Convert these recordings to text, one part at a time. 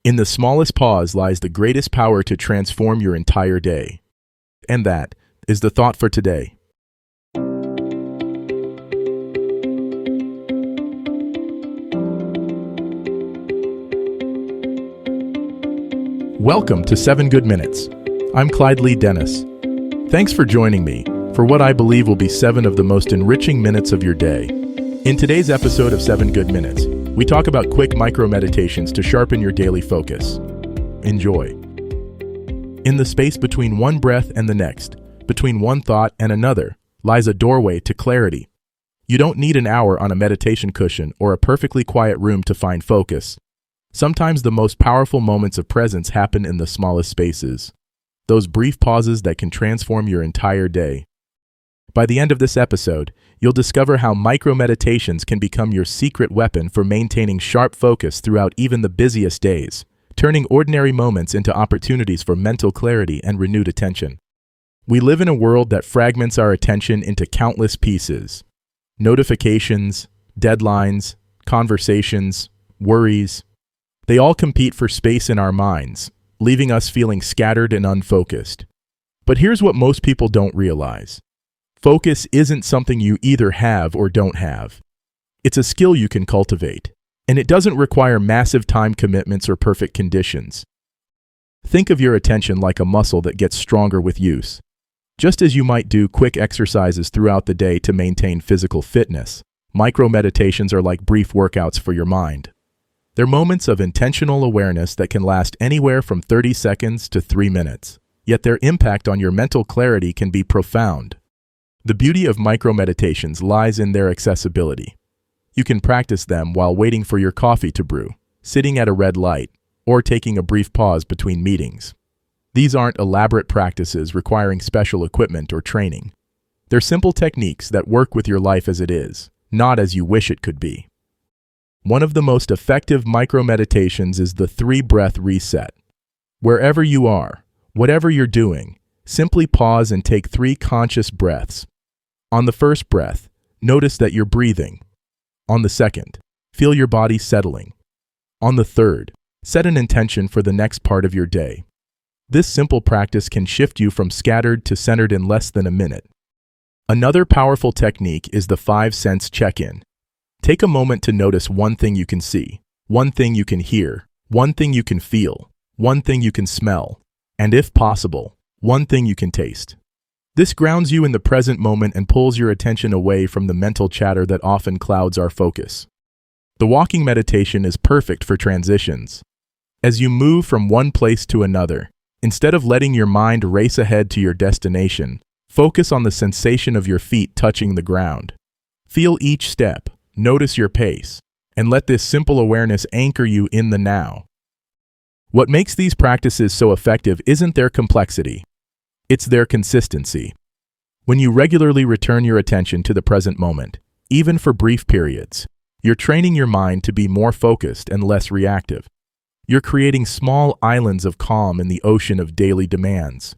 In the smallest pause lies the greatest power to transform your entire day. And that is the thought for today. Welcome to 7 Good Minutes. I'm Clyde Lee Dennis. Thanks for joining me for what I believe will be 7 of the most enriching minutes of your day. In today's episode of 7 Good Minutes, we talk about quick micro-meditations to sharpen your daily focus. Enjoy. In the space between one breath and the next, between one thought and another, lies a doorway to clarity. You don't need an hour on a meditation cushion or a perfectly quiet room to find focus. Sometimes the most powerful moments of presence happen in the smallest spaces. Those brief pauses that can transform your entire day. By the end of this episode, you'll discover how micro-meditations can become your secret weapon for maintaining sharp focus throughout even the busiest days, turning ordinary moments into opportunities for mental clarity and renewed attention. We live in a world that fragments our attention into countless pieces. Notifications, deadlines, conversations, worries. They all compete for space in our minds, leaving us feeling scattered and unfocused. But here's what most people don't realize. Focus isn't something you either have or don't have. It's a skill you can cultivate, and it doesn't require massive time commitments or perfect conditions. Think of your attention like a muscle that gets stronger with use. Just as you might do quick exercises throughout the day to maintain physical fitness, micro-meditations are like brief workouts for your mind. They're moments of intentional awareness that can last anywhere from 30 seconds to 3 minutes, yet their impact on your mental clarity can be profound. The beauty of micro-meditations lies in their accessibility. You can practice them while waiting for your coffee to brew, sitting at a red light, or taking a brief pause between meetings. These aren't elaborate practices requiring special equipment or training. They're simple techniques that work with your life as it is, not as you wish it could be. One of the most effective micro-meditations is the 3-breath reset. Wherever you are, whatever you're doing, simply pause and take 3 conscious breaths. On the first breath, notice that you're breathing. On the second, feel your body settling. On the third, set an intention for the next part of your day. This simple practice can shift you from scattered to centered in less than a minute. Another powerful technique is the 5-sense check-in. Take a moment to notice one thing you can see, one thing you can hear, one thing you can feel, one thing you can smell, and if possible, one thing you can taste. This grounds you in the present moment and pulls your attention away from the mental chatter that often clouds our focus. The walking meditation is perfect for transitions. As you move from one place to another, instead of letting your mind race ahead to your destination, focus on the sensation of your feet touching the ground. Feel each step. Notice your pace, and let this simple awareness anchor you in the now. What makes these practices so effective isn't their complexity, it's their consistency. When you regularly return your attention to the present moment, even for brief periods, you're training your mind to be more focused and less reactive. You're creating small islands of calm in the ocean of daily demands.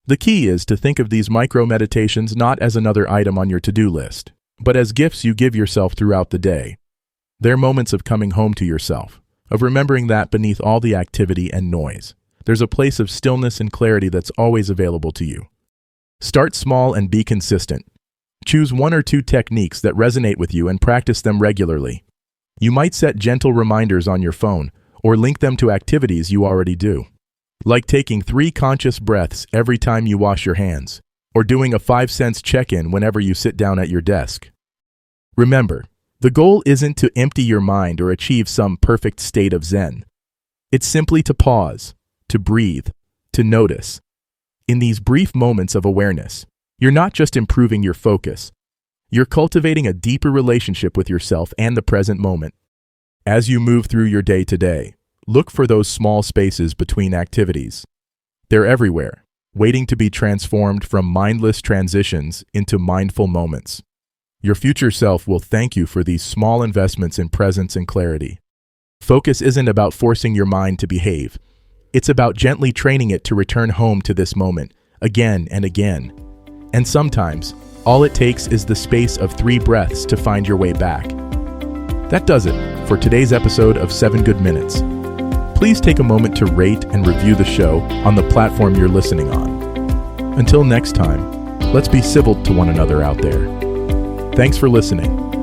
The key is to think of these micro-meditations not as another item on your to-do list, but as gifts you give yourself throughout the day. They're moments of coming home to yourself, of remembering that beneath all the activity and noise, there's a place of stillness and clarity that's always available to you. Start small and be consistent. Choose 1 or 2 techniques that resonate with you and practice them regularly. You might set gentle reminders on your phone or link them to activities you already do, like taking 3 conscious breaths every time you wash your hands, or doing a 5-sense check-in whenever you sit down at your desk. Remember, the goal isn't to empty your mind or achieve some perfect state of Zen. It's simply to pause, to breathe, to notice. In these brief moments of awareness, you're not just improving your focus, you're cultivating a deeper relationship with yourself and the present moment. As you move through your day to day, look for those small spaces between activities. They're everywhere, waiting to be transformed from mindless transitions into mindful moments. Your future self will thank you for these small investments in presence and clarity. Focus isn't about forcing your mind to behave. It's about gently training it to return home to this moment, again and again. And sometimes, all it takes is the space of 3 breaths to find your way back. That does it for today's episode of 7 Good Minutes. please take a moment to rate and review the show on the platform you're listening on. Until next time, let's be civil to one another out there. Thanks for listening.